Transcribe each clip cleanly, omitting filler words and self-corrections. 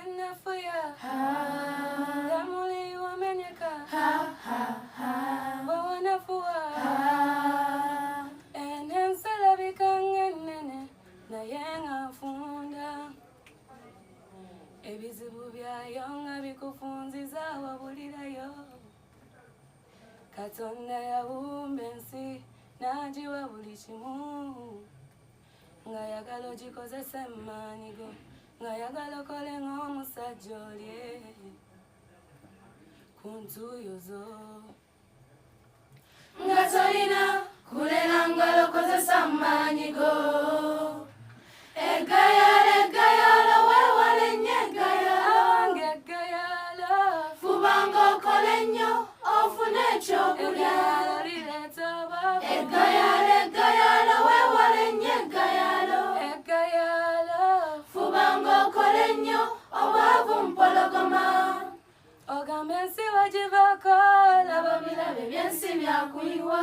Enafuya Damuli wamenyeka Wawanafua Enensala bikangenene na yenga funda Ebizibu byayo nga bikufunziza wabulirayo Katonda yawumba ensi n'agiwa buli kimu nga yagala ogikozese amaanyi go nga yagala okole ng'omusajja oli ku ntuuyo zo nga tolina kulela ngalo kozesa amaanyi go Egayalo weewale nnyo egayalo fubanga okole nnyo ofune ekyokulya Egayalo weewale nnyo egayalo fubanga okole nnyo obwavu mpologoma ogamba ensi wagivako laba bilabe by'ensi byakuyiwa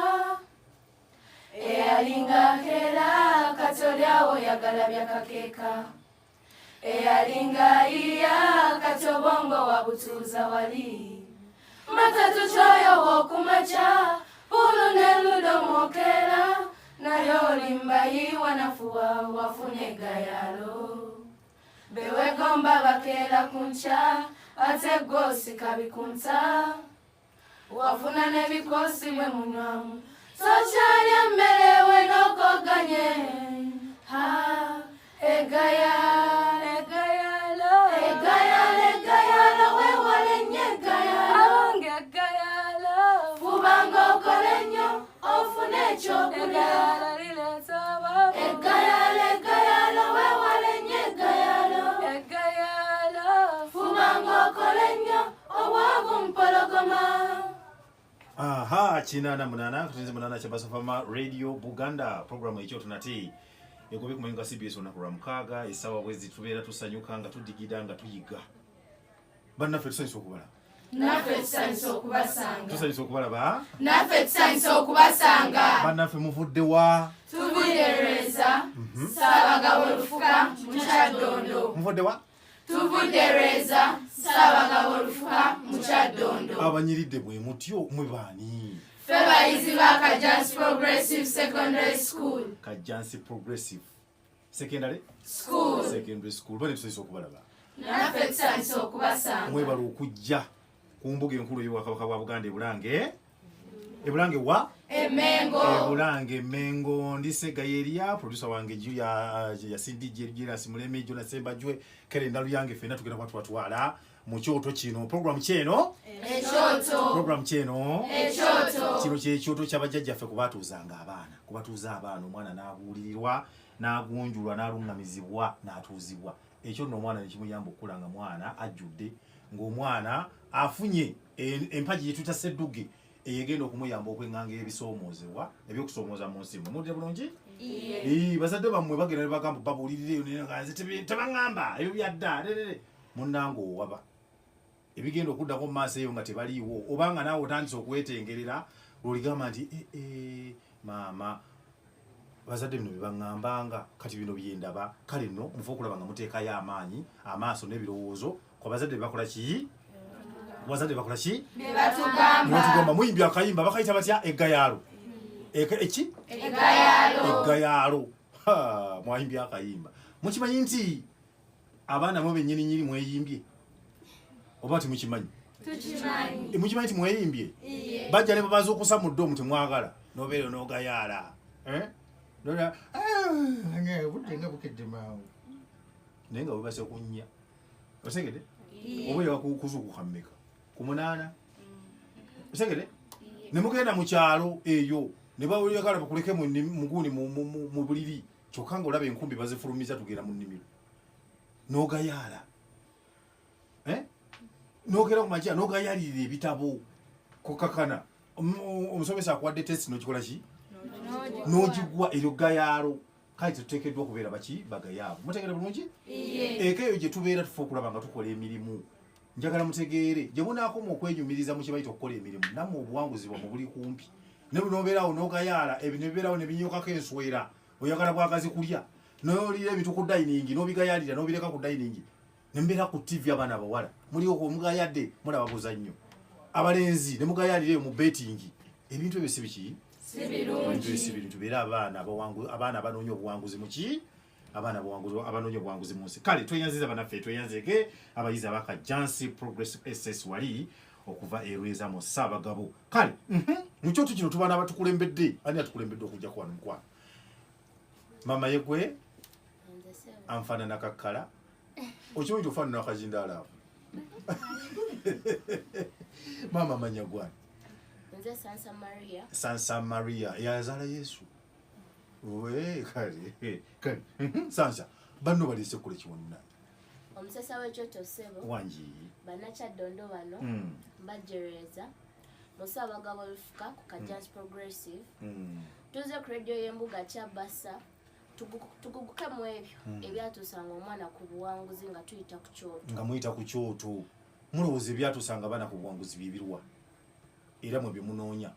eyalinga kera katolyawo yagala byakakeeka eyalinga iya katobongo wabutuuza wali matatu kyoyo wokumaca pulu neludo mwokera nayo olimbayiwa nafuwa wafune egayalo bewegomba bakera kunca ate gosi kabikunta wafuna nebikosi bwe munywamu sokyalya mmere we nokoganye egayalo weewale nnyo egayalo fubanga okole nnyo ofune ekyokulya egayalo weewale nnyo egayalo fubanga okole nnyo obwavu mpologoma Aha, chinana munana kutenze munana cha Basofama Radio Buganda programu ekyo tunati ekobe kumenga CBS onakura mukaga isawa bwezi tubeera tusanyuka nga tudigida nga tuyiga banaffe tusanyusa okubala naffe tusanyusa okubasanga tusanyusa okubala ba naffe tusanyusa okubasanga banaffe muvudde wa tuvuddereza Ssaabagabo Lufuka mu Kyaddondo muvudde wa tuvuddereza Ssaabagabo Lufuka mu Kyaddondo abanyiridde bwe mutyo mwe baani ffe bayizi ba Kajansi Progressive Secondary School Kajansi Progressive Secondary School bane tusanyusa okubalaba naffe tusanyusa okubasanga mwebala okujja ku mbuga enkulu y'Obwakabaka bwa Buganda Ebulange wa Ebulange Mengo ndisega yeria producer wange juu ya Cindy Jergiras Muleme Jona Sembajwe Kerenda Luyange fena tugenda kwatu watwala mu kyoto kino program kyeno program kyeno kino kyoto kyabajjajja ffe kubatuuza abaana omwana n'abuulirirwa n'agunjulwa n'alungamizibwa n'atuuzibwa ekyo nno omwana nekimuyamba okukulanga mwana ajjudde ng'omwana afunye empagi yetuta sedduge eyegenda okumuyamba okwenganga ebisoomozebwa ebyokusoomoza mu nsi mudde bulungi bazadde bammwe bagenda ne bagamba babuulirireyo nenganze tebangamba ebyo byadda munnanga owaba ebigenda okuddako mu maaso eyo nga tebaliiwo obanga naawe otandise okwetengerera lwoligamba nti maama bazadde bino byebaŋŋambanga kati bino byendaba kale nno mufe okulaba nga muteekayo amaanyi amaaso n'ebirowoozo kwa bazadde bebakola ki batugamba muyimbi akayimba bakayita batya egayalo egayalo mwayimbi akayimba mukimanyi nti abaana mwe bennyininyini mweyimbye oba timukimanyi mukimanyi nti mweyimbye bajja ne babaza okusa mu ddomu temwagala nobeera n'ogayala buddenga bukedde maawo naye nga webase kunnya osegede oba yakuzuukuka mmeka ku 8 osegede ne mugenda mu kyalo eyo ne bawulira bakuleke muguni mu buliri kyokka nga olaba enkumbi bazifulumiza tugenda mu nnimiro n'ogayala n'ogera ku makya n'ogayalirira ebitabo kokakana omusomesa akuwadde testi n'okikola ki n'ogigwa eryo gayalo kale tetuteekeddwa okubeera baki bagayaavu mutegeera bulungi ekeyo gye tubeera tufe okulaba nga tukola emirimu njagala mutegeere gye munaakoma okwenyumiriza mu kibaita okukola emirimu nammwe obuwanguzi bwamwe buli kumpi ne bunobeerawo n'ogayala ebyo ne bibeerawo ne binyokako enswera oyagala bwagazi kulya n'olira ebintu ku dayiningi n'obigayalira n'obireka ku dayiningi nembera ku TV abana abawala muli okwo mugayadde mulaba buzannyo abalenzi ne mugayalire mu betting ebintu ebyo sibiki sibirungi tubeera abaana abanoonya obuwanguzi muki abaana abanoonya obuwanguzi mu nsi kale tweyanziza banaffe tweyanzege abayizi abakajjansi progressive ss wali okuva erweza mu Ssaabagabo kale mu kyoto kino tubaana abatukulembedde ani atukulembedde okujja ku wano mukwana mama yegwe anfaanana kakkala okimanyi ofaanana akazindaala mama manya gwani Sansa Maria yazaala Yesu kale Sansa banno balese kule kiwonna omusasa w'ekyoto ssebo wangi bannakyaddondo bano bajereza mu Ssaabagabo lufuka ku Kajjansi progressive tuze ku radio y'embuga Kyabasa tuguguke mu ebyo ebyatuusanga omwana ku buwanguzi nga tuyita ku kyoto nga muyita ku kyoto mulowooza ebyatuusanga abaana ku buwanguzi byebirwa era mwe byemunoonya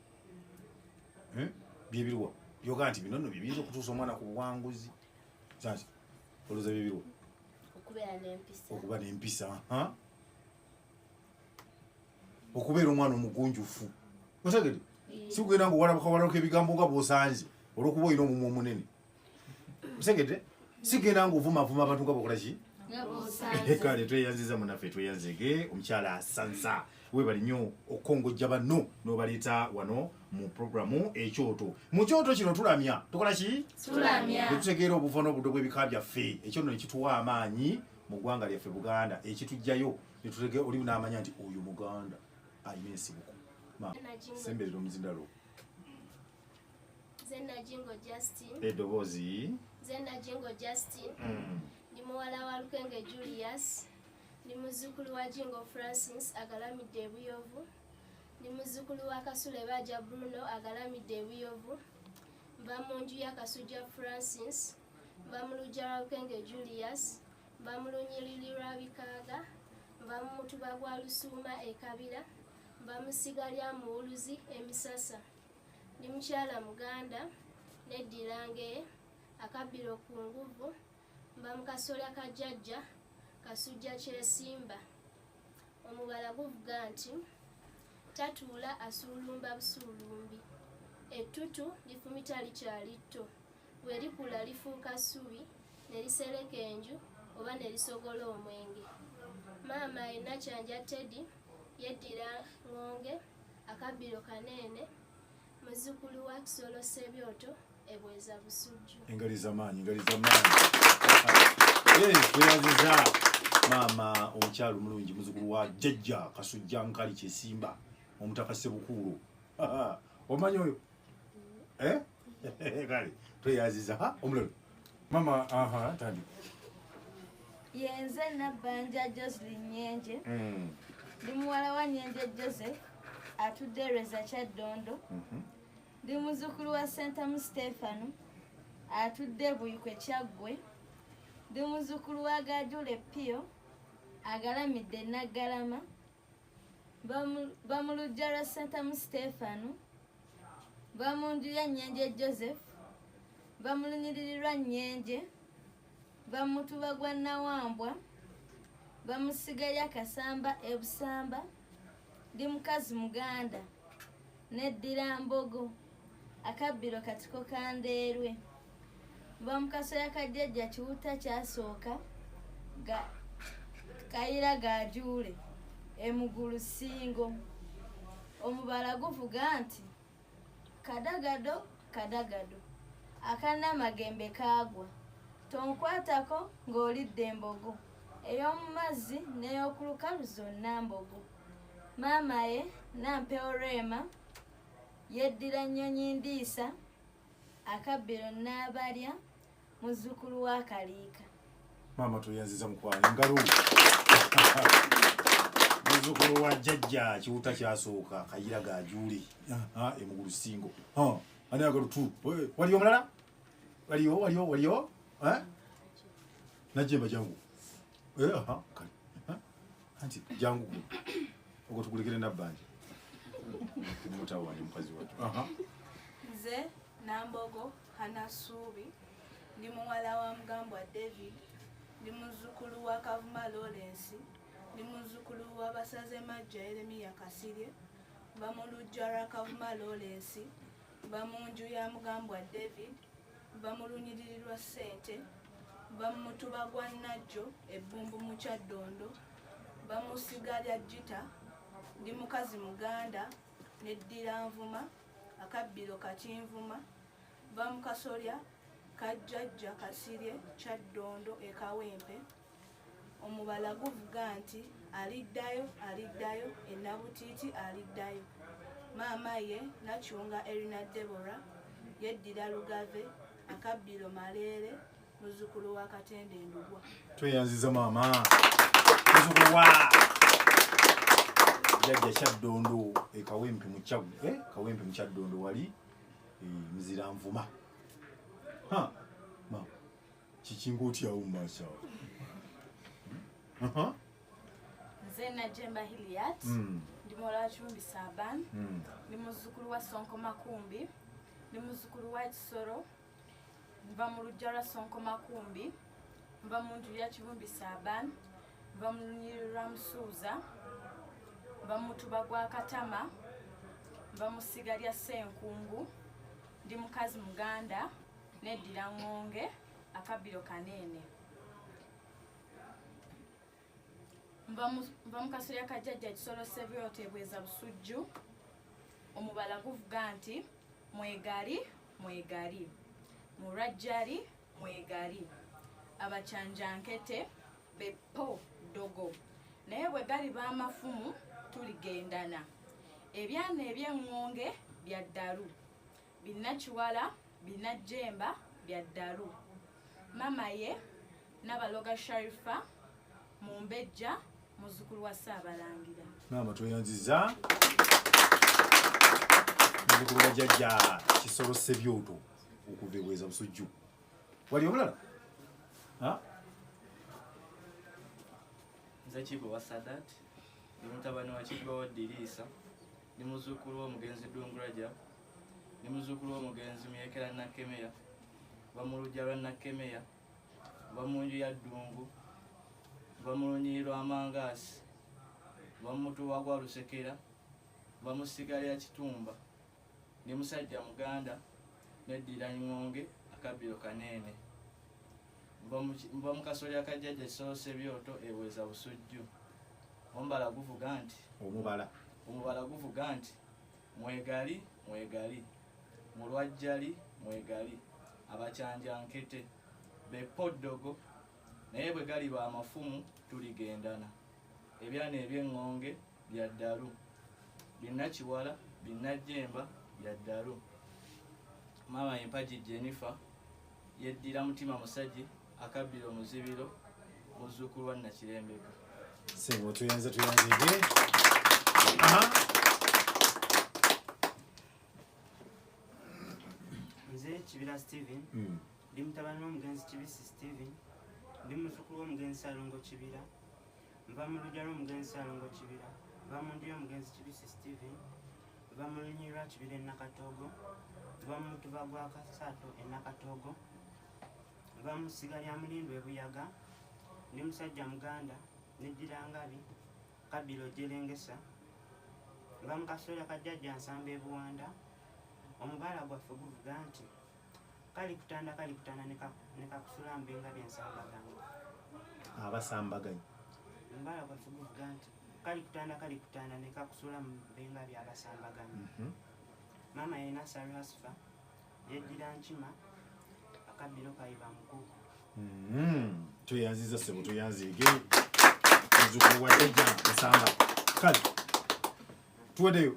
byebirwa byoga nti bino nno bibiyinza okutuusa omwana ku buwanguzi sansi olowooza byebirwa okuba n'empisa okubeera omwana omugunjufu otegede si kugenda nga owalako ebigambo nga bw'osanze olw'okuba olina omumwa omunene osegedde si kugenda nga ovumavuma abantu nga bokola ki kale tweyanziza munaffe tweyanzege omukyala Sansa webali nnyo okongojja banno n'obaleeta wano mu programu ekyoto mu kyoto kino tulamya tukola ki tutegeera obuva n'obuddo bw'ebika byaffe ekyo nno nekituwa amaanyi mu ggwanga lyaffe Buganda ekitujjayo netutegeera oli n'amanya nti oyo Muganda alina ensibuko semberera omuzindalo eddoboozi Zenajingo Justin ndi muwala wa Lukenge Julius ndi muzzukulu wa Jingo Francis agalamidde ebuyovu ndi muzzukulu wa Kasule Baja Bruno agalamidde ebuyovu mba mu nju ya Kasujja Francis mba mu luggya lwa Lukenge Julius mba mu lunyiriri lwa Bikaaga mba mu mutuba gwa Lusuuma Ekabira mba mu ssiga lya Muwuluzi Emisasa ndi mukyala Muganda neddirange akabbiro ku nguvu mba mu kasolya ka Jjajja Kasujja Kyesimba omubala guvuga nti tatuula asuulumba busuulumbi ettutu lifumita likyali tto bwe likula lifuuka ssubi ne lisereka enju oba ne lisogola omwenge maama yenna Kyanja Teddy yeddira Ngonge akabbiro kaneene muzzukulu wa Kisolo Sebyoto ebweza busujju engaliza maanyi tweyaziza maama omukyalo omulungi muzzukulu wa Jjajja Kasujja Nkali Kyesimba omutaka Sebukulu omanyi oyo kale tweyaziza omulalo mama tandi yenze Nabbanja Jocelyn Nyenje ndi muwala wa Nyenje Joseph atudde Rweza Kyaddondo ndi muzzukulu wa Sentamu Stefano atudde Buyikwe Kyaggwe ndi muzzukulu wa Gajule Pio agalamidde Naggalama ba mu luggya lwa Sentamu Stefano ba mu nju ya Nyenje Joseph ba mu lunyiriri lwa Nyenje ba mu mutuba gwa Nawambwa ba mu ssiga lya Kasamba Ebusamba ndi mukazi Muganda neddira Mbogo akabbiro Katiko Kandeerwe ba mu kasolya ka Jjajja Kiwuta Kyasooka Kayira Gajuule Emugulu Singo omubala guvuga nti kadagado akannamagembe kaagwa tonkwatako ng'olidde embogo ey'omu mazzi n'ey'oku lukalu zonna mbogo maama ye Nampewo Rema yeddira Nnyonyi Ndiisa akabbiro Naabalya muzzukulu wa Kaliika maama tweyanziza mukwano engalo muzzukulu wa Jjajja Kiwuta Kyasooka Kayira Gajuule Emugulu Singo ani agalutu waliyo omulala waliyo najjemba jangu kale anti jangu ogwo tugulekere Nabbanja mutawanyi mukazi watu nze Nambogo Hanasuubi ndi muwala wa Mugambwa David ndi muzzukulu wa Kavuma Lawrence, ndi muzzukulu wa Basaze Majja Yeremiya Kasirye, mba mu luggya lwa Kavuma Lawrence, mba mu nju ya Mugambwa David, mba mu lunyiriri lwa Ssente, mba mu Mutuba gwa Najjo Ebbumbu mu Kyaddondo, mba mu Ssiga lya Jita, ndi mukazi Muganda n'eddira Nvuma Akabbiro Kakinvuma, mba mu Kasolya Kajjajja Kasirye Kyaddondo e Kawempe. Omubala guvuga nti aliddayo aliddayo ennabutiiti aliddayo. Maama ye Nakyunga Erina Deborah yeddira Lugave Akabbiro Maleere muzzukulu wa Katende Ndugwa. Tweyanziza maama muzzukulu wa Jjajja Kyaddondo e Kawempe mu Kyaggwe Kawempe mu Kyaddondo wali muzira Nvuma. Ma kikinga otyawo mu maaso awo. Nze Najjemba Hiliat, ndi muwala wa Kirumbi Saaban, ndi muzzukulu wa Sonko Makumbi, ndi muzzukulu wa Kisoro, nva mu luggya lwa Sonko Makumbi, nva mu nju ya Kirumbi Saaban, nva mu lunyiriri lwa Musuuza, nva mu Mutuba gwa Katama, nva mu Ssiga lya Ssenkungu, ndi mukazi Muganda n'eddira Ngonge Akabbiro Kanene. Mva mu Kasolya Kajjajja Kisolo Ssebyoto Bweza Busujju. Omubala guvuga nti mwegali mwegali, Murajjali mwegali, Abacyanjankete beppo dogo, naye bwe gali b'amafumu tuligendana, ebyana eby'engonge bya ddalu, Binnakiwala Binnajjemba bya ddalu. Mama ye Nabaloga Sharifa Mumbejja muzzukulu wa Ssaabalangira. Maama tweyanziza muzzukulu wa Jjajja Kisolo Ssebyoto okuva e Bweza Busujju. Wali omulala? Nze Kibwa wa Sadat, ndi mutabani wa Kibwa wa Dirisa, ndi muzzukulu w'omugenzi Dunguraja, ndi muzzukulu w'omugenzi Myekera Nakemeya, va mu luggya lwa Nakemeya, va mu nju ya Ddungu, va mu lunyiriri lwa Mangaasi, va mu Mutuba gwa Lusekera, va mu Ssiga lya Kitumba, ndi musajja Muganda n'eddira Ngonge Akabbiro Kanene, nva mu Kasolya Kajjajja Kisolo Ssebyoto e Bweza Busujju. Omubala guvuga nti mwegali mwegali, Mulwajjali mwegali, Abacyanjankete beppo ddogo, naye bwe gali b'amafumu tuligendana, ebyana eby'engonge bya ddalu, Binnakiwala Binnajjemba bya ddalu. Maama ye Mpagi Jennifer yeddira Mutima Musajja Akabbiro Muzibiro muzzukulu wa Nakirembeka. Sebo tuyanzige. Nze Kibira Steven, ndi mutabani w'omugenzi Kibisi Steven, ndi muzzukulu w'omugenzi Salongo Kibira, nva mu luggya lw'omugenzi Salongo Kibira, nva mu nju y'omugenzi Kibisi Steven, nva mu lunyiriri lwa Kibira e Nakatogo, nva mu Mutuba gwa Kasaato e Nakatogo, nva mu Ssiga lya Mulindo e Buyaga, ndi musajja Muganda n'eddira Ngabi Kabbiro Jerengesa, nva mu Kasolya Kajjajja Nsamba e Buwanda. Omubala gwaffe guvuga nti kali kutanda ne kakusula mbenga byensambaganye. Abasambaganye. Omubala gwaffe guvuga nti kali kutanda ne kakusula mbenga byabasambaganye. Maama ye Nasari Hasifa yeddira Nkima Akabbiro Kayiba Mukuku. Tweyanziza Sebo tweyanzige muzzukulu wa Jjajja Nsamba. Kale tuwedeyo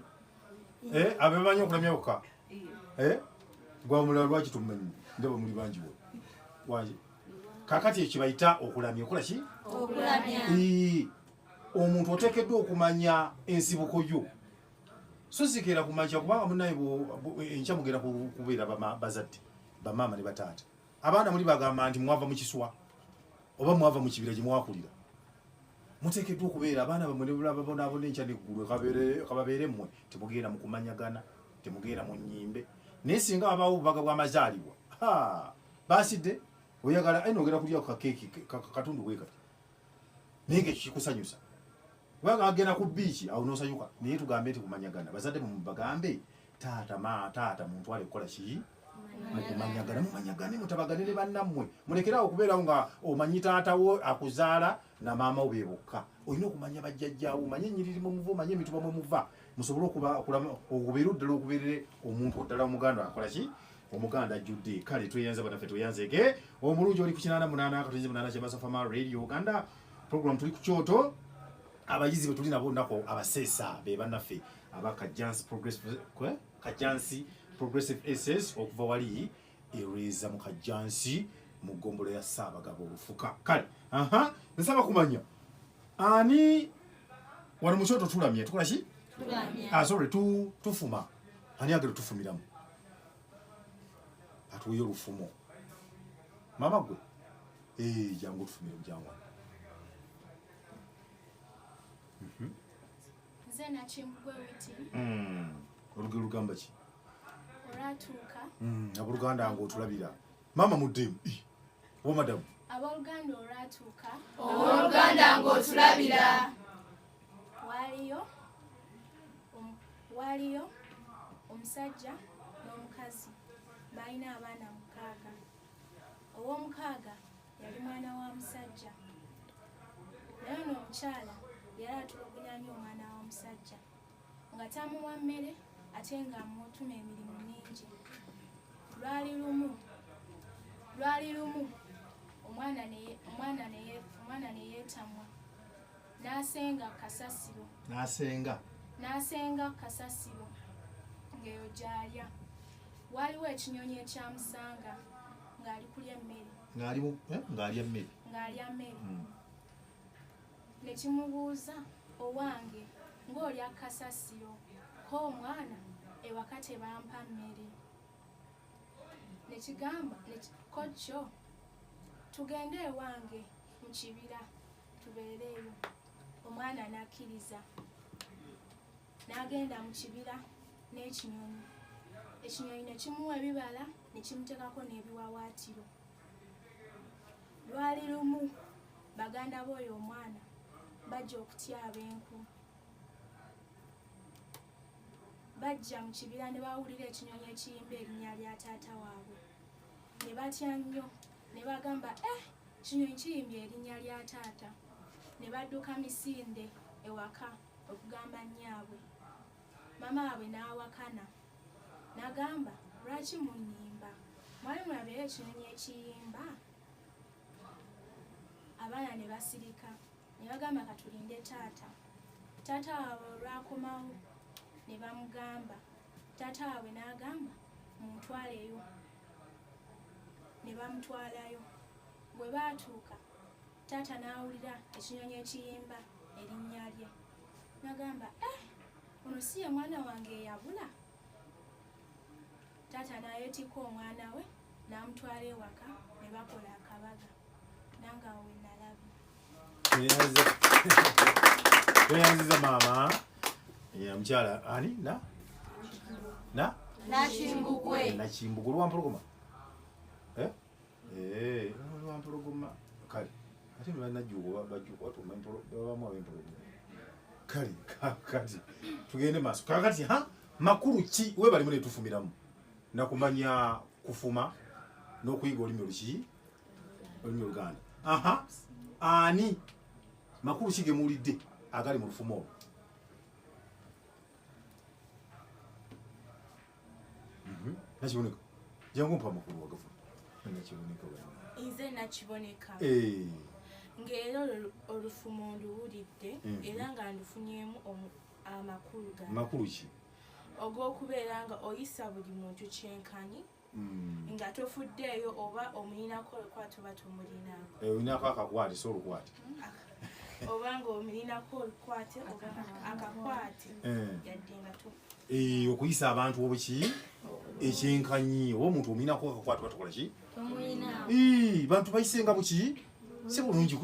abemanyi okulamya bokka. Gwa mulala lwaki tumanyi ndaba muli bangi waje kakati ekibayita okulamya okola ki? Okulamya. Omuntu oteekeddwa okumanya ensibuko yo, so sikera kumanya kubanga munaye enkya mugenda kubeera bazadde bamaama ne bataata. Abaana muli bagamba nti mwava mu kiswa oba mwava mu kibira gye mwakulira, muteekeddwa okubeera abaana bamwe ne babonaabona enkya neggulu kababeere mmwe, temugenda mu kumanyagana, temugenda mu nnyimbe. Naye singa wabaawo obubaga bw'amazaalibwa basidde oyagala ayinogera kulya kakeeki katundu bwe kati naye ngaekikusanyusa kubanga agenda ku biiki awo nosanyuka naye tugambe nti kumanyagana bazadde bagambe taata muntwale kukola ki kumanyagana mumanyagane mutabagane ne bannammwe mulekerawo okubeerawo nga omanyi taatawo akuzaala na maama wo be bokka olina okumanya bajjajjaawo omanye ennyiriri mwe muva omanye emituba mwe muva musobole okubeera ddala okubeerere omuntu ddala omuganda akola ki omuganda ajjudde kale tweyanze banaffe tweyanzege omulungi oli ku 88 kyebasafama radio uganda program tuli ku kyoto abayizi be tuli nabo nako abaseesa be bannaffe abakajansi progressive ss okuva wali ereza mu kajansi mu ggombolo ya Ssaabagabo olufuka kale nsaba kumanya ani wano mu kyoto tulamye tukola ki sorry tufuma ani agere tufumiramu atuye olufumo mama gwe jangu tufumire mujangu nze nakimbugwe witi olugero lugamba ki olwatuuka aboluganda nga otulabira mama muddemu oba madamu abooluganda olwatuuka Obooluganda ng'otulabira. waaliyo omusajja n'omukazi balina abaana 6 ow'omukaaga yali mwana wa musajja naye n'omukyala yali atulugunya nnyo omwana wa musajja nga tamuwa mmere ate nga amutuma emirimu mingi lwali lumu omwana ne yeetamwa n'asenga kasasiro ng'eyo gy'alya waaliwo ekinyonyi ekyamusanga ng'ali kulya emmere ng'alya mmere ne kimubuuza owange ng'olya kasasiro ko omwana ewaka tebampa mmere ne kigamba kojjo tugende ewange mu kibira tubeereeyo omwana n'akkiriza n'agenda mu kibira n'ekinyonyi ekinyonyi ne kimuwa ebibala ne kimuteekako n'ebiwawaatiro lwali lumu baganda b'oyo omwana bajja okutyaba enku bajja mu kibira ne bawulira ekinyonyi ekiyimba erinnya lya taata waabwe ne batya nnyo ne bagamba kinyonyi kiyimbye erinnya lya taata ne badduka misinde ewaka okugamba nnyaabwe mama waabwe n'awakana n'agamba lwaki munnimba mwali mulabeyo ekinyonyi ekiyimba abaana ne basirika ne bagamba katulinde taata waabwe olwakomawo ne bamugamba taata waabwe n'agamba muntwaleyo ne bamutwalayo bwe baatuuka taata n'awulira ekinyonyi ekiyimba erinnya lye n'agamba ono si ye mwana wange eyabula taata n'ayeetika omwana we n'amutwala ewaka ne bakola akabaga nanga we nalabye tweyanziza maama omukyala ani nakimbugwe olwampologoma olwampologoma kale ate nebanajjubabamu abempologoma kale kati tugende maaso kakati makulu ki webalimu netufumiramu nakumanya kufuma n'okuyiga olulimi oluganda ani makulu ki gemuwulidde agali mu lufumo olwo nakiboneka jangu mpa amakulu wagafu nakiboneka nze nakiboneka ng'era olufumo nduwulidde era nga ndufunyemu makulu ki ogw'okubeera nga oyisa buli muntu kyenkanyi nga tofuddeeyo oba omulinako olukwate oba tomulinako olinako akakwate so olukwate oba nga omulinako olukwate oba akakwate yadde nga okuyisa abantu obuki ekyenkanyi oba omuntu omulinako akakwate batukola ki bantu bayisenga buki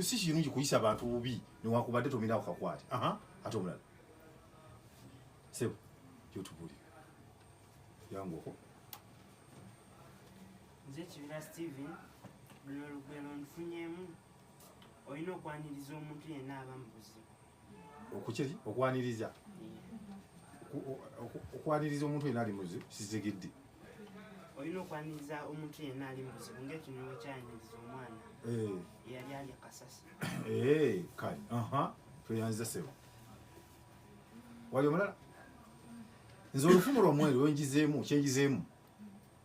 si kirungi kuyisa abantu bubi newakubadde tomulinako kakwate ate omulala sebo gyotubulira yangu oko nze Kibira Steven luno olugero nfunyeemu olina okwaniriza omuntu yenna aba mu buzibu. Okukiri okwaniriza okwaniriza omuntu yenna ali muzibu sizigidde. Olina okwaniriza omuntu yenna ali mu buzibu ng'ekino bwe kyaniriza omwana eyali ali kasasi. Kale tweyanziza ssebo. Wali omulala? Nze olufumo lwomwero lwenjizeemu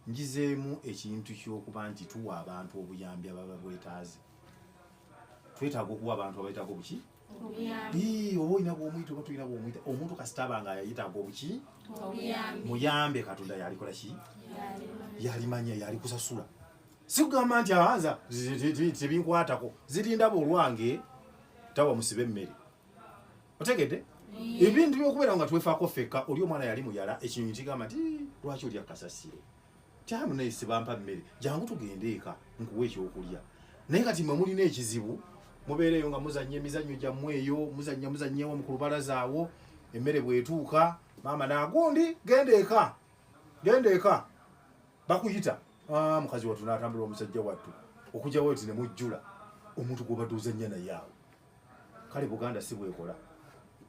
njizeemu ekintu ky'okuba nti tuwa abantu obuyambi ababa bwetaaze. Twetaaga okuwa abantu abeetaaga obuki? Oba olina bw'omuyita oba tulina bw'omuyita omuntu kasita aba nga yayetaaga obuki? Muyambe Katonda yalikola ki? Yalimanya yali kusasula. Si kugamba nti awanza tebinkwatako zirindaba olwange tawa musibe emmere. Otegedde? Ebintu by'okubeera nga twefaako ffekka oli omwana yali muyala ekinyonyi kigamba nti lwaki olya kasasiro? Tyamu naye sibampa mmere jangu tugende eka nkuwa ekyokulya. Naye kati mwe mulina ekizibu mubeereyo nga muzannya emizannyo gyammwe eyo muzannyewo ku lubalaza awo emmere bw'etuuka maama n'agundi genda eka bakuyita mukazi wattu n'atambula omusajja wattu okujjawo eti ne mujjula omuntu gw'obadde ozannya naye awo. Kale Buganda si bwekola.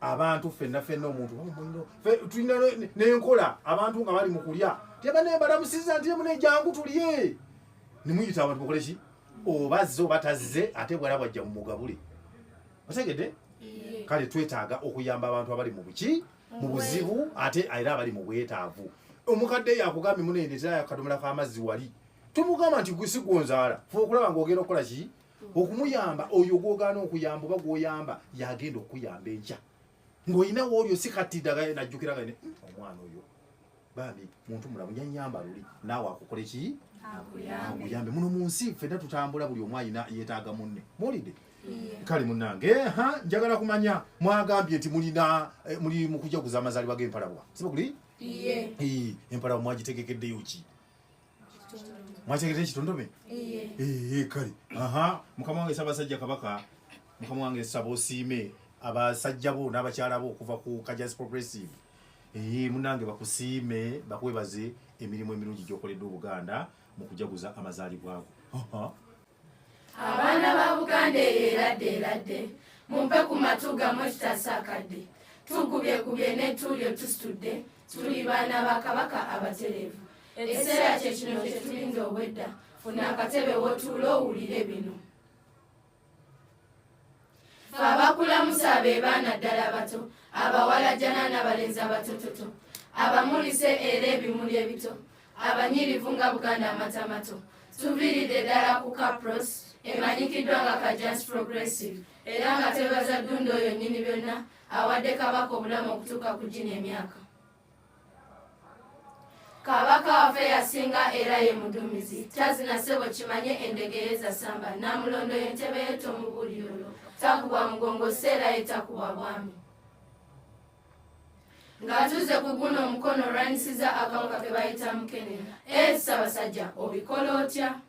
Abantu ffenna omuntu tulina n'enkola abantu nga bali mu kulya teba nebalamusiza nti mune jangu tulye nimuyita abantu bakole ki obazze obatazze ate bwala bwajja mu mugabule. Otegedde? Kale twetaaga okuyamba abantu abali mu buki mu buzibu ate era abali mu bwetaavu. Omukadde yakugambye munendetera akadomola k'amazzi wali tumugamba nti gusi gwonzaala fe okulaba ng'ogenda okukola ki okumuyamba oyo gwogaana okuyamba oba gwoyamba yagenda okuyamba enkya ng'olina woolyo si kati ddaga najjukira nga omwana oyo bambi muntu mulamu nyanyamba luli naawe akukole ki akuyambe. Muno mu nsi ffenna tutambula buli omu alina yeetaaga munne muwulidde? Kale munnange njagala kumanya mwagambye nti muli mu kujaguza amazaalibwa g'empalabwa siba kuli? Empalabwa mwagitegekeddeyo ki? Mwategedde ekitondome? Kale mukama wange Ssaabasajja Kabaka mukama wange nsaba osiime abasajja bo n'abakyala bo okuva ku Kajazi Progressive munange bakusiime bakwebaze emirimu emirungi gy'okoledde Obuganda mu kujaguza amazaalibwa go. Abaana ba Buganda eradde mumpe ku matu gammwe tutasaakadde tugubyegubye n'ettuulyo tusitudde tuli baana ba Kabaka abatereevu. Ekiseera kye kino kye tulinda obwedda funa akatebe w'otuula owulire bino. Fe abakulamusa be baana ddala bato abawalajjana n'abalenzi abatototo abamulise era ebimuli ebito abanyirivu nga Buganda amata mato tuviiridde ddala ku Kapros emanyikiddwa nga Kajazi Progressive era nga twebaza Ddunda oyo nnyini byonna awadde Kabaka obulamu okutuuka ku gino emyaka. Kabaka waffe yasinga era ye mudumizi tazina ssebo kimanye endegeeza samba namulondo y'entebe y'etomubuuliro takuba mugongo seera yetakuba bwami. Ng'atuze ku guno omukono olwanyisiza akawuka ke bayita mukenenya. Ssaabasajja obikola otya?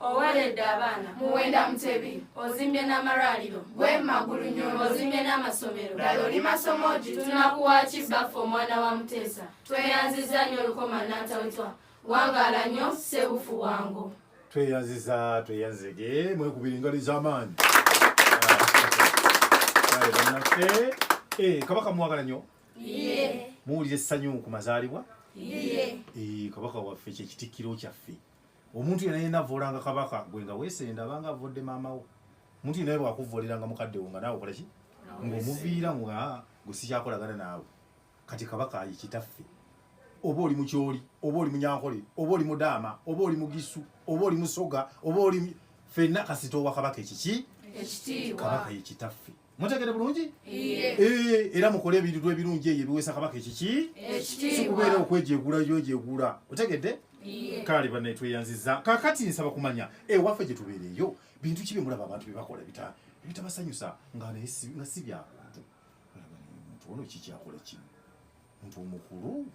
Oweredde abaana muwenda Mutebi ozimbye n'amalwaliro gwe Magulu Nnyonyi ozimbye n'amasomero ddala oli masomo gi tunakuwa ki baffe omwana wa Muteesa tweyanziza nnyo olukoma n'antawetwa wangaala nnyo ssebufu wango. Tweyanzige mwekubira engali z'amaanyi. Bannaffe Kabaka muwagala nnyo? Muwulira essanyu ku mazaalibwa? Kabaka waffe kyekitikkiro kyaffe. Omuntu yenna yenna avvoolanga Kabaka gwe nga weesenda abanga avvodde maamawo. Omuntu yenna bw'akuvvoolera mukaddeo nga naawe okola ki? Ng'omuviira nga gwe sikyakolagana naawe. Kati Kabaka ye kitaffe. Oba oli Mukyoli, oba oli Munyankole, oba oli Mudaama, oba oli Mugisu, oba oli Musoga, oba oli ffenna kasita owa Kabaka ekiki? Ekitiibwa. Kabaka ye kitaffe. Mutegedde bulungi? Era mukole ebintu ebirungi eyo ebiweesa Kabaka ekiki? Ekitiibwa. Si kubeera okwegyegula gy'ogyegula. Otegedde? Kale banne tweyanziza. Kaakati nsaba kumanya ewaffe gye tubeereeyo bintu ki bye mulaba abantu bye bakola bitabasanyusa nga si byabantu. Omuntu ono ki kyakola kino? Omuntu omukulu?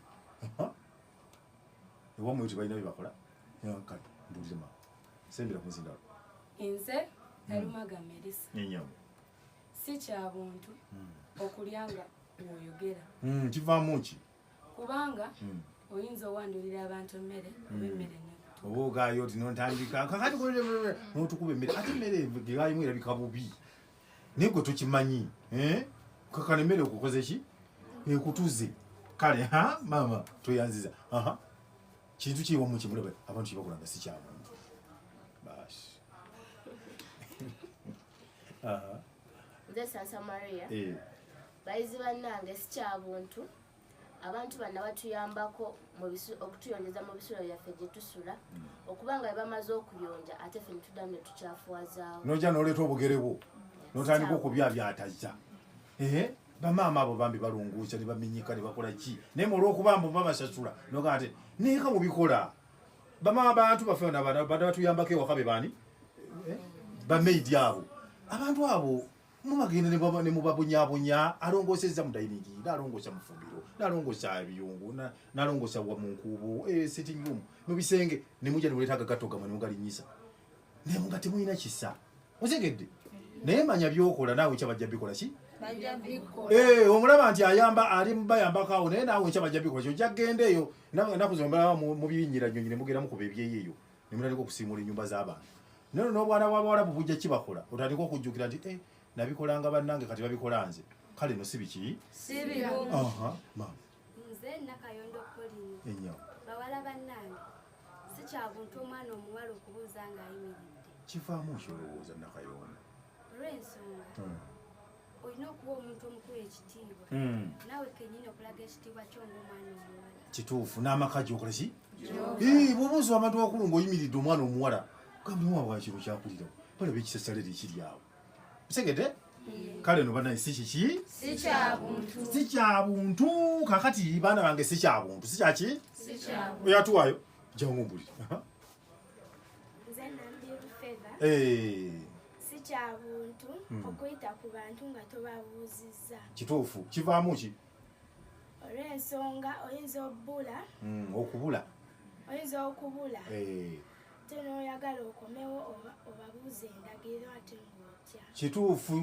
Ewammwe tebalina bye bakola? Kale mbuulire maama. Sembera ku nzindalo. Nze Nalumaga Melissa. Nyenyamu. Si kya buntu okulyanga bw'oyogera. Kivaamu ki? Kubanga oyinza owandulira abantu emmere oba emmere ogayo tinontandika kakati notukuba emmere ate emmere gegayimu erabika bubi naye gwe tukimanyi kakana emmere okukoze ki ekutuze kale mama toyanziza kintu kiwa mukimulaba abantu kibakolanga si kyabantu basi nze Sansa Maria bayizi bannange si kyabuntu abantu banna batuyambako okutuyonjeza mu bisulo byaffe gye tusula okubanga bamaze okuyonja ate ffe netuddamu ne tukyafuwazaawo nojja noleeta obugere bwo notandika okubyabyataza bamaama abo bambi balunguusa ne baminyika ne bakola ki naye olw'okuba mbo babasasula noga ate neeka mubikola bamaama abantu baffe batuyambako ewaka be bani bameidi abo abantu abo mubagenda ne mubabunyabunya alongoseza mu dayiningi nalongosa mu fumbiro nalongosa ebiyungu nalongosa mu nkuubo sitting room mu bisenge ne mujja ne muleeta agagato gamwe ne mugalinyisa naye muga temulina kisa ozegedde naye manya byokola naawe kyabajja bikola ki omulaba nti ayamba ali bayambako awo naye naawe kyabajja bikola kyojja genda eyo naku zombalaba mu bibinyira nyonyi ne mugenda mukuba ebyeyo eyo ne mutandika okusiimula ennyumba z'abantu naye n'obwana bw'abawalabu bujja kibakola otandika okujjukira nti nabikolanga bannange kati babikola nze kale no si biki si birungi nze Nakayondo Pauline enyawo bawala bannange si kyabuntu omwana omuwala okubuuza ng'ayimiridde kivaamu kyolowooza Nakayondo olw'ensonga olina okuba omuntu omukulu ekitiibwa naawe kennyini okulaga ekitiibwa kyo ng'omwana omuwala kituufu n'amaka gyokola ki bw'obuuza abantu bakulu ng'oyimiridde omwana omuwala gamulimu bwakiro kyakulirawo balaba ekisasalera ekiri awo segede kale no banaye si kiki si kyabuntu kakati baana bange si kyabuntu si kyaki oyatuwayo jangumbulira nze Nambiru Favour si kyabuntu okuyita ku bantu nga tobabuuzizza kituufu kivaamu ki olw'ensonga oyinza okubula tenoyagala okomewo obabuuza endagiro ate ng'otya kituufu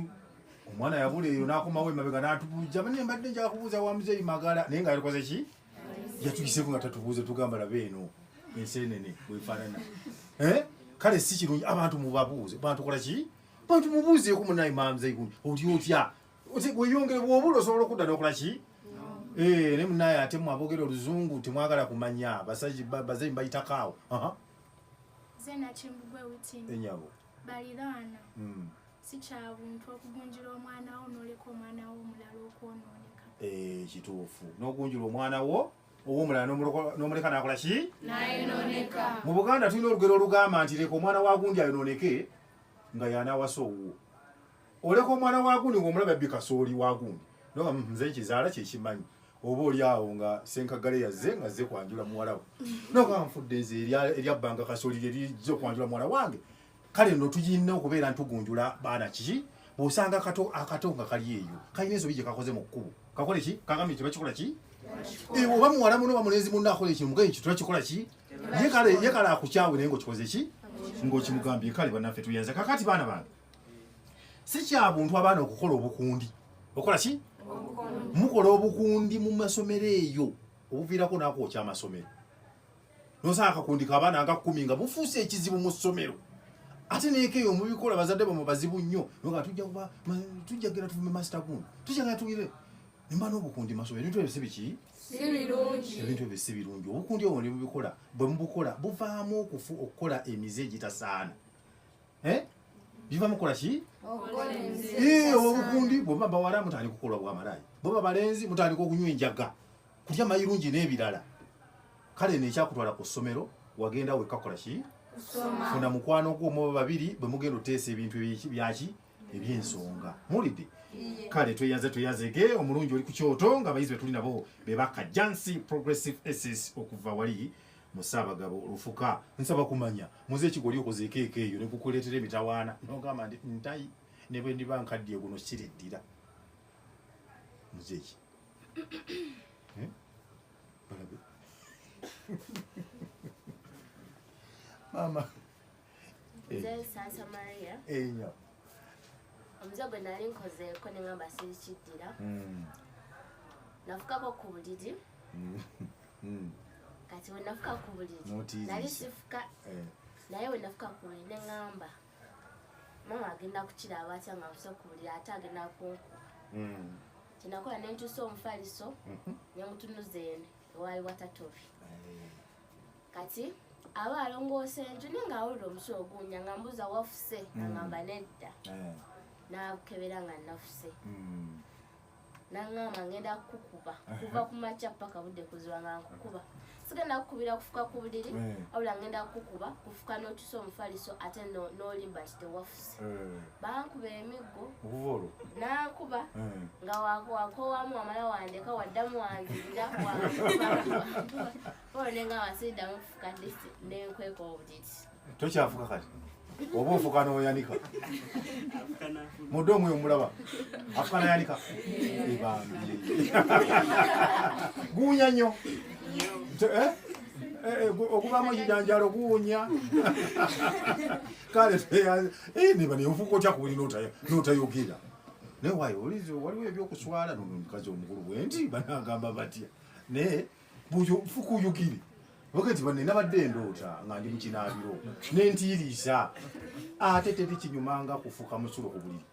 omwana yabula eyo n'akomawo emabega n'atubujja mane mbadde nja kubuuza wa muzeeyi magala naye nga yalikoze ki yatuyiseeko nga tatubuuze tugamba laba eno enseenene bwefaanana kale si kirungi abantu mubabuuze bantu kola ki bantu mubuuzeeko munaye mamuzeeyi gundi oti otya weyongere bw'obula osobola okudda n'okola ki ne munaye ate mwabogera oluzungu temwagala kumanya bazeeyi mbayitako awo nze Nakimbugwe Witini enyabo baliraana si kyabuntu okugunjira omwana wo n'oleka omwana wo omulala okwonooneka kituufu n'ogunjira omwana wo ow'omulala n'omuleka n'akola ki nayonooneka mu Buganda tulina olugero olugamba nti leka omwana wa gundi ayonooneke nga y'anaawasa owuwo oleka omwana wa gundi ng'omulaba yabbi kasooli wa gundi noga nze ekizaala kyekimanyi oba oli awo nga senkagale yazze nga zze kwanjula muwala we noga nfudde nze eryabbanga kasooli lyelijja okwanjula muwala wange kale no tuyina okubeera ntugunjula baana kiki bw'osanga akato nga kali eyo kalina ensobi gye kakoze mu kkubo kakole ki kagambye tebakikola ki oba muwala muno oba mulenzi munno akola ekintu mugaye ekyo tebakikola ki ye kale akukyawe naye ng'okikoze ki ng'okimugambye kale bannaffe tuyenza kakati baana bange si kyabuntu abaana okukola obukundi okola ki mukola obukundi mu masomero eyo obuviirako n'akwokya amasomero nosanga akakundi k'abaana nga 10 nga bufuuse ekizibu mu ssomero ate neekeyo mubikola bazadde bamwe bazibu nnyo nga tujjagera tuvume master gundi tujjagera tuyire nimba n'obukundi masomero ebintu ebyo si biki ebintu ebyo si birungi obukundi obwo ne mubikola bwe mubukola buvaamu okukola emize egitasaana bivaamu kukola ki obukundi bweba bawala mutandika okukola bwamalayi bweba balenzi mutandika okunywa enjaga kulya mayirungi n'ebirala kale nekyakutwala ku ssomero wagenda wekkakola ki funa mukwano gwomu babiri bwe mugenda oteesa ebintu byaki ebyensonga mulidde kale tweyanzege omulungi oli ku kyoto nga abayizi betuli nabo bebaka Jansi Progressive Essays okuva wali musaabagabo olufuka nsaba kumanya muze ekigoli okozeeko ekeeyo ne kukuleetera emitawaana nogamba ndi ntayi ne bwe ndiba nkaddiye guno kireddira muzeeki balabe mama nze Sansa Maria enyo omuze gwe nali nkozeeko ne ngamba sirikiddira nafukako ku buliri kati we nafuka ku buliri nali sifuka naye we nafuka ku buliri ne ŋŋamba mama agenda kukiraba atya nga nfusa ku buliri ate agenda kunkuba kyenakola ne ntuusa omufaliso ne mutunuza eno ewaali watatobi kati aba alongoosa enju naye ng'awulira omusulo ogunya nga mbuuza wafuse aŋŋamba nedda n'akebera nga nafuse naŋŋamba ngenda kukuba kuva ku makya paka budde kuziba nga nkukuba sigenda kukubira kufuka ku buliri wabula ngenda kukuba kufuka n'otuusa omufaliso ate n'olimba nti tewafuse bankuba emiggo nankuba nga wakoowamu wamala wandeka waddamu wanzirira olwo nenga wasiriddamu kufuka disi nenkweka obuliri tokyafuka kati oba ofuka n'oyanika mudde omwe omulaba afuka n'oyanika ebambye guunya nnyo okuvamu ekijanjalo guunya kale niba neofuka otya kubuli n'otayogera naye wayo waliwo ebyokuswala nomukazi omukulu bwenti banagamba batya naye fuka oyugire oge nti banne nabadde ndoota nga ndi mukinaabiro nentiiriisa ate teri kinyumanga kufuka musulo ku buliri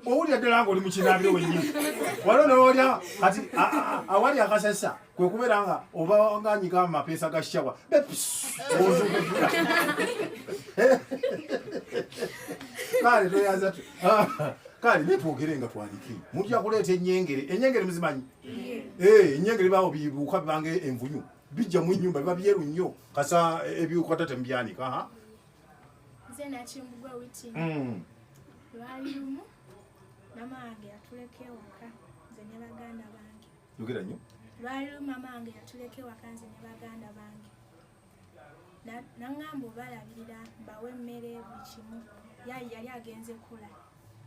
owulira ddala nga oli mukinaabiro wennyini waliwo nolya kati awali akasasa kwe kubeera nga oba nganyiga amapeesa ga shawa kale toyaza kale netwogere nga twaniki mutya kuleeta enyengere muzimanyi enyengere baawo bibuuka bibanga envunyu bijja mu nnyumba biba byeru nnyo kasa ebiwuka tate mubyanika nze nakimbugwa witi lwali lumu mamange yatuleka ewaka nze ne baganda bange yogera nnyo lwali lumu mamange yatuleka ewaka nze ne baganda bange naŋŋamba obalabirira mbawe emmere buli kimu yali agenze kula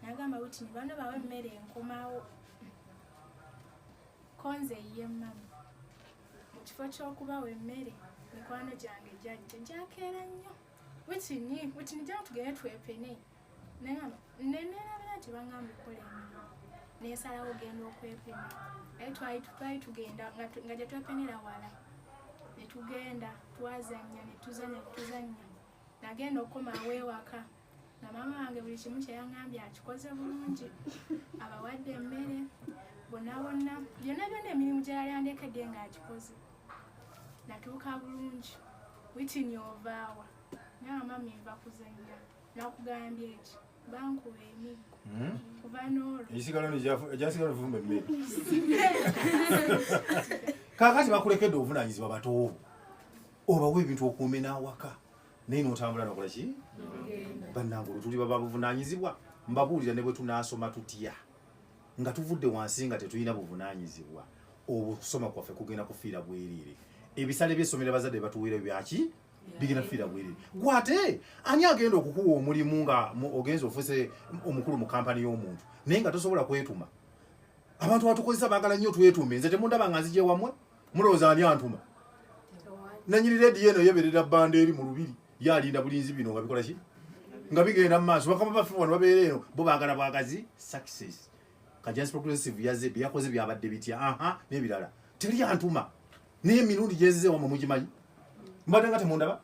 nagamba witi ni bano bawe emmere enkomawo konze ye mama mu kifo ky'okubawa emmere mikwano gyange jajja gyakeera nnyo witi nijja tugende twepene nenabira nti baŋŋamba okola emirimu nesalawo ogenda okwepena aye twali tugenda nga gyetwepenera wala netugenda twazanya netuzanya nagenda okomawo ewaka na mama wange buli kimu kyeyaŋŋambye akikoze bulungi abawadde emmere bonna byonna emirimu gye yali andekedde ng'agikoze natuuka bulungi witi nyovaawa naye mami nva kuzanya nakugambye eki bankuba emiggo kuva n'olwo egyasigala nvumba emmere kaakati bakulekedde obuvunanyizibwa batoobo obawa ebintu okuume n'awaka naye n'otambula nokola ki bannange tuli baba buvunanyizibwa mbabuulira ne bwe tunaasoma tutya nga tuvudde wansi nga tetulina buvunanyizibwa okusoma kwaffe kugenda kufiira bwerere ebisale by'essomero abazadde batuweera byaki bigenda kufiira bwerere gwate ani agenda okukuwa omulimu nga ogenza ofuse omukulu mu kampani y'omuntu naye nga tosobola kwetuma abantu batukozesa baagala nnyo twetume nze temundaba nga nzije wamwe mulowooza ani antuma nanyini rediyo eno yeberera bbanda eri mu lubiri yalinda bulinzi bino nga bikola ki nga bigenda mu maaso bakama baffe wano babeera eno bo baagala bwagazi success Kajansi Progressive yaze byakoze byabadde bitya n'ebirala teri antuma naye emirundi gyezeze wamwe mugimanyi mbadde nga temundaba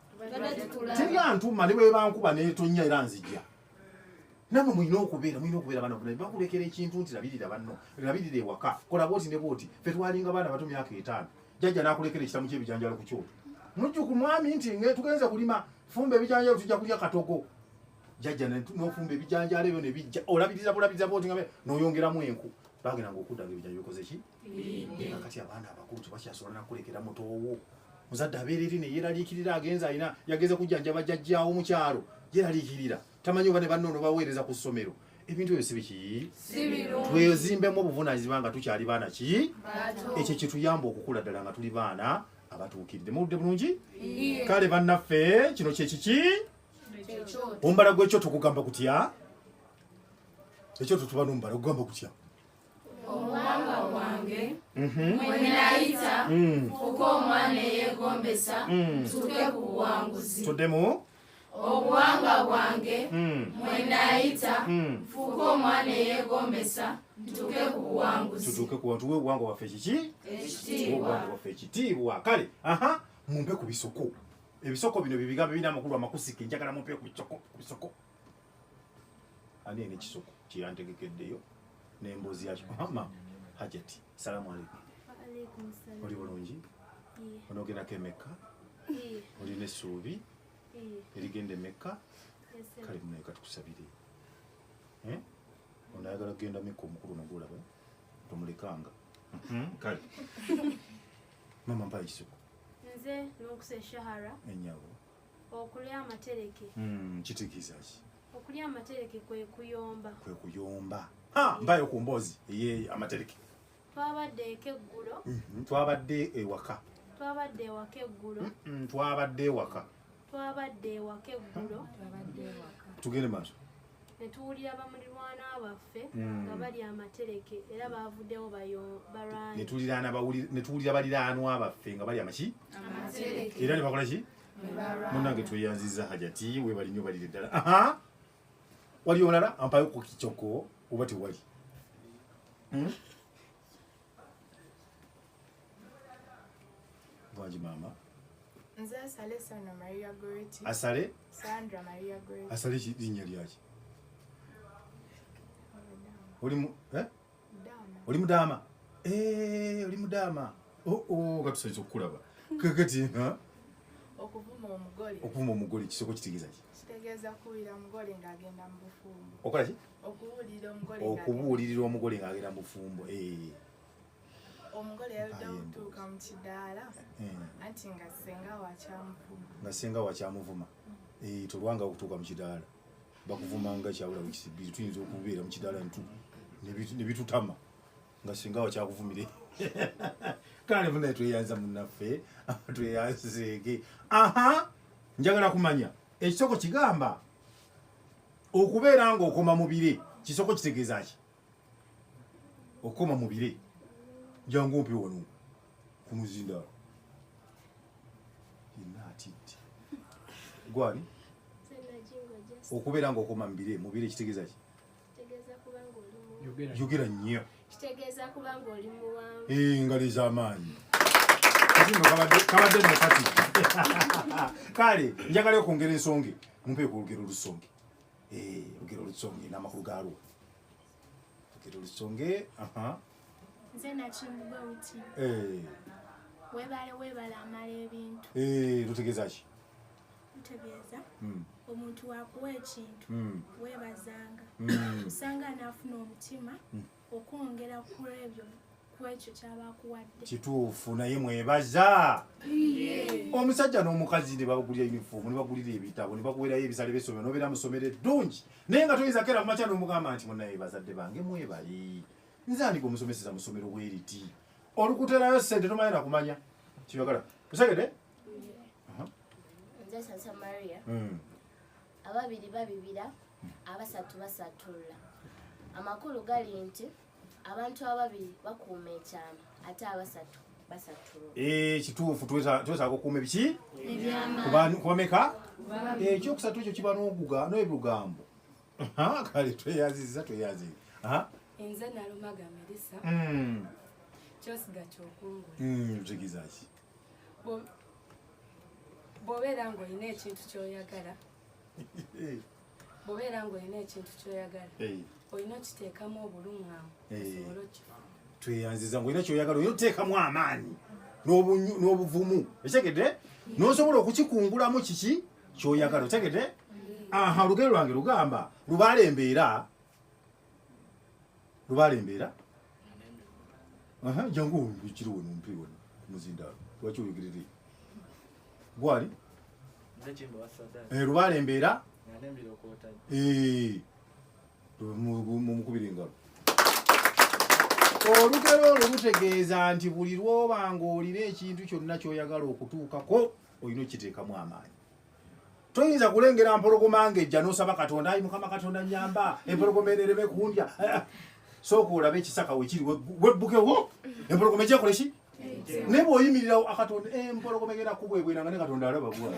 teri antuma ne bwe bankuba netonnya era nzijja namwe mulina okubeera bano bakulekera ekintu nti labirira banno labirira ewaka kola booti ne booti ffe twalinga baana bato myaka 5 jjajja n'akulekera ekitamu ky'ebijanjalo ku kyoto mujjuku mwami nti tugenze kulima fumba ebijanjalo tujja kulya katogo jjajja n'ofumba ebijanjalo ebyo ne bijja olabiriza bulabiriza booti nga n'oyongeramu enku bagendanga okuddaga ebijanjalo bikoze ki kati abaana abakulu tebakyasobola nakulekera mutoowo muzadde abeera eri ne yeeraliikirira agenza alina yageze kujjanjaba jjajjaawo mu kyalo yeeraliikirira tamanyi oba ne bannoono baweereza ku ssomero ebintu ebyo si biki twezimbemu obuvunanyizibwa nga tukyali baana ki ekyo kituyamba okukula ddala nga tuli baana abatuukiridde muludde bulungi kale bannaffe kino kyekiki omumbala gw'ekyoto kugamba kutya ekyoto tuba n'omumbala kugamba kutya obuwanga bwange mwenayita fuka omwana eyeegombesa tuke ku buwanguzi tuddemu obuwanga bwange mwenayita fuka omwana eyeegombesa tuke ku buwanguzi tutuuke ku bantu w'obuwanga bwaffe kiki ekitiibwa waffe ekitiibwa kale mumpe ku bisoko. Ebisoko bino bibigambo bina amakulu amakusike njagala mumpe ku bisoko. Ani ene kisoko kiyantegekeddeyo n'emboozi yakyo. Mama Hajati, salamu alaykum. Wa alaykum salam. Oli bulungi? Onogenda kemeka? Olina essuubi? Erigenda emeka? Kale munayeka tukusabire. Onayagala kugenda meka omukulu nogulaba? Tomulekanga. Kale. Mama mpa ekisoko. Nze n'okuse Shahara. Ennyabo. Okulya amatereke. Kitegeeza ki? Okulya amatereke kwe kuyomba. Kwe kuyomba. Mbayo ku mboozi ye amatereke. Twabadde ekeggulo. Twabadde ewaka. Twabadde ewaka eggulo. Twabadde ewaka. Twabadde ewaka eggulo. Tugende maaso. Ne tuwulira bamulirwana baffe nga bali amatereke era baavuddewo balwanyi. Ne tuwulira baliraanwa baffe nga bali amaki? Amatereke. Era ne bakola ki? Munnange tweyanziza Hajati we bali nnyo balire ddala. Wali olala ampayo ku kichoko oba tewali? Bwanji mama. Nze Asale Sandra Maria Goreti. Asale? Sandra Maria Goreti. Asale linnya lyaki? Oli mu Oli mudaama? Oli mudaama. Katusanyusa okukulaba. Kakati Okuvuma omugole. Okuvuma omugole kisoko kitegeeza ki? Kitegeeza kuwulira omugole ng'agenda mu bufumbo. Okola ki? Okuwulirira omugole ng'agenda mu bufumbo. Omugole yaludde okutuuka mu kidaala anti nga ssenga wakyamuvuma. Nga ssenga wakyamuvuma. Tolwanga okutuuka mu kidaala. Bakuvuma nga kyawula wikisibiri tuyinza okubeera mu kidaala ne bitutama nga ssenga wakyakuvumire. Kale munaye tweyanza munnaffe tweyanzeege. Njagala kumanya ekisoko kigamba okubeera ng'okoma mu bire kisoko kitegeeza ki? Okoma mu bire jangu ompe wano ku muzindaalo. Yenna atidde. Gwali? Okubeera ng'okoma mu bire kitegeeza ki? Kitegeeza kuba ng'oli yogera nnyo. Kitegeeza kuba ng'oli muwanvu. Engalo ez'amaanyi. Kabadde nakati. Kale njagala okwongera ensonge mumpe ku lugero lusonge. Lugero lusonge n'amakulu gaalwo. Lugero lusonge. Nze Nakimbuga uti. Weebale amala ebintu. Lutegeeza ki? Lutegeeza omuntu wakuwa ekintu weebazanga. Osanga anaafuna omutima okwongera ku ebyo kwekyo ky'abakuwadde. Kituufu naye mwebaza. Omusajja n'omukazi ne bagulira yunifoomu ne bagulira ebitabo ne bakuwerayo ebisale by'essomero n'obeera mu ssomero eddungi naye nga toyinza kera kumakya n'omugamba nti munnaye bazadde bange mwebali. Nze andika omusomeseza mu ssomero bweriti. Olukuterayo ssente tomanyi na kumanya. Kiyagala. Kusegede? Nze Sasa Maria. Ababiri babibira, abasatu basatula. Amakulu gali nti abantu ababiri bakuuma ekyama ate abasatu basatula. Kituufu twesaaga okukuuma ebiki? Ebyama. Kubameka? Ekyokusatu ekyo kiba n'oguga n'ebigambo. Kale tweyanziza. Nze Nalumaga Melissa. Kyosiga kyokungula. Lutegeeza ki? Bw'obeera ng'olina ekintu ky'oyagala. Olina okiteekamu obulungamu osobole okifuna. Tweyanziza ng'olina ky'oyagala olina oteekamu amaanyi n'obuvumu. Ekitegeedde? N'osobola okukikungulamu kiki ky'oyagala. Otegeedde? Olugero lwange lugamba lubaala embeera. Jangu kiriwo nompi wano ku muzindaalo. Lwaki oyogerere? Gwali? Lubaala embeera? Mumukubira engalo. Olugero olwo lutegeeza nti buli lw'oba ng'olina ekintu kyonna ky'oyagala okutuukako olina okiteekamu amaanyi. Toyinza kulengera mpologoma ng'ejja n'osaba Katonda, ayi Mukama Katonda nnyamba, empologoma enereme kundya. Sooka olabe ekisaka wekiri webbukewo empologoma ejja kole ki? Ne bw'oyimirira akatonda empologoma egenda kubwebwera nga ne Katonda alaba bwala.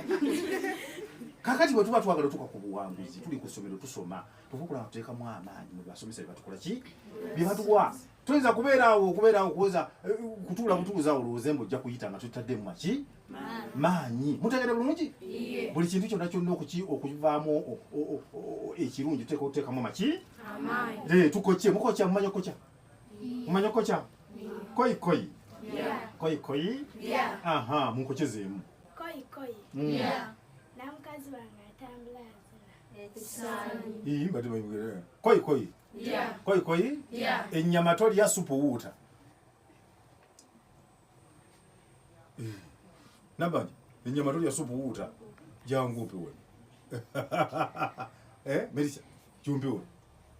Kakati bwe tuba twagala tuka ku buwanguzi tuli ku ssomero tusoma tuva okulaba tuteekamu amaanyi mu basomesa bye batukola ki? Bye batuwa. Tuyinza kubeerawo kuweza kutuuza olowooze mbu ojja kuyita nga tutaddemu maki maanyi. Mutegere bulungi? Buli kintu kyonna kyonna okuvaamu ekirungi tuteekamu maki amaanyi. Tukoche mukocha mumanya kocha mumanya kocha koi koi koi koi aha munkochezeemu koi namukazi wange atambula mbadde bayogera koi koi ennyama tolya supu wuuta nabandi ennyama tolya supu wuuta jangu mpewe Melissa jumpewe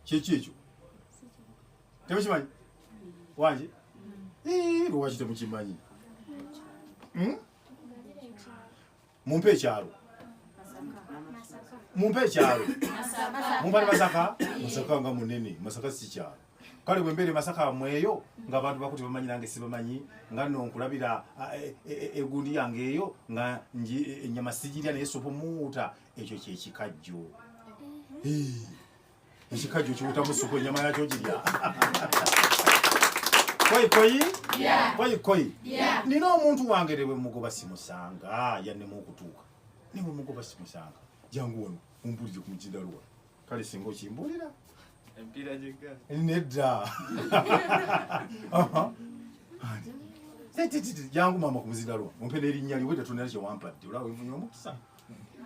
kyeki ekyo temukimanyi wanje lwaki temukimanyi mumpe ekyalo mumpale Masaka nga munene Masaka si kyalo kale bwe mbeere Masaka mweyo ng'abantu bakuti bamanyi nange sibamanyi nga nno nkulabira egundi yange eyo nga ennyama sigirya naye sopo muuta ekyo kyekikajjo ekikajjo kiwutamu supu ennyama yakyo girya koi nina omuntu wange ne bwe mugoba simusanga yannemu okutuuka ne bwe mugoba simusanga jangu wano umpulire ku mukidalwa kale singa okimbulira empira gyegga nedda jangu mama ku muzidalwa mumpe n'erinnya lyo weda tonera kyewampadde olaba wenfunye omukisa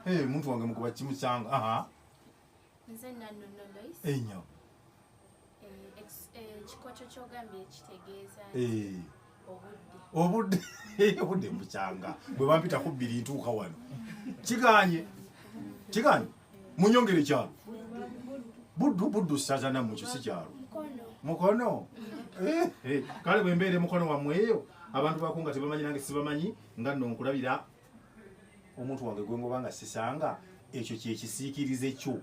omuntu wange mugoba kimusanga nze nannono Lois enyo ekikoco kyogambye kitegeeza obudde mbukyanga bwe bampitako 2 ntuuka wano kiganye munyongere kyalo buddu saza namukyo si kyalo mukono kale bwe mbeere mukono wamwe eyo abantu bakunga tebamanyi nange sibamanyi nga nno nkulabira omuntu wange gwe ngobanga sisanga ekyo kyekisiikirize kyo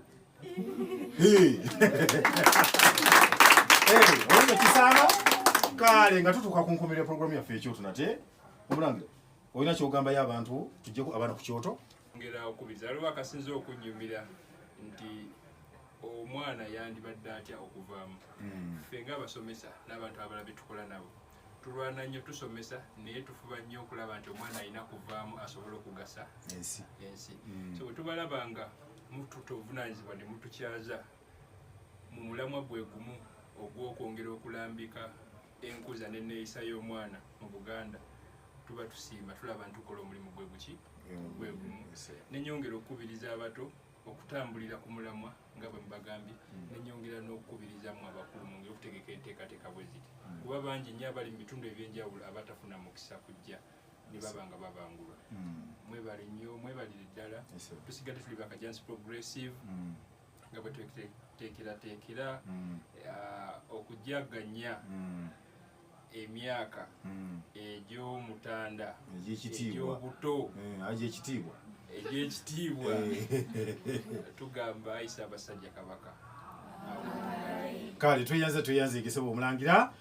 olina kisanga kale nga tutuuka ku nkomerera programu yaffe ekyoto nate omulangira olina kyogambayo abantu tujjeku abaana ku kyoto ngera okubiriza aliwo akasinza okunyumira nti omwana yandibadde atya okuvaamu ffe ng'abasomesa n'abantu abalala betukola nabo tulwana nnyo tusomesa naye tufuba nnyo okulaba nti omwana alina kuvaamu asobole okugasa ensi so bwe tubalabanga mututa obuvunaanyizibwa ne mutukyaza mu mulamwa gwe gumu ogw'okwongera okulambika enkuza n'enneeyisa y'omwana mu Buganda tuba tusiima tulaba nti tukola omulimu gwe gumu nenyongera okukubiriza abato okutambulira ku mulamwa nga bwe mbagambye nenyongera n'okukubirizamu abakulu mu ngeri okutegeka enteekateeka bwe ziti kuba bangi nnyo abali mu bitundu ebyenjawulo abatafuna mukisa kujja ne baba nga babangulwa mwebale nnyo mwebalire ddala tusigadde tuli bakajansi progressive nga bwe teekerateekera okujaganya emyaka egy'omutanda egy'obuto egy'ekitiibwa tugamba ayisa abasajja kabaka kale tweyanze egesebo omulangira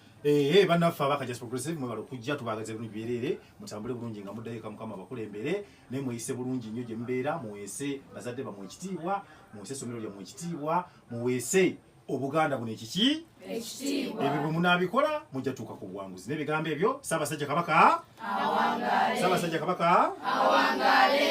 bannaffe abakajansi progressive mwebala okujja tubagaza ebirungi byerere mutambule bulungi nga muddayika mukama abakulembere naye mweyise bulungi nnyo gye mubeera muweese bazadde bamwe ekitiibwa muweese essomero lyammwe ekitiibwa muweese Obuganda buno ekiki ekitiibwa ebyo bwe munaabikola mujja tuuka ku buwanguzi n'ebigambo ebyo Ssaabasajja Kabaka awangaale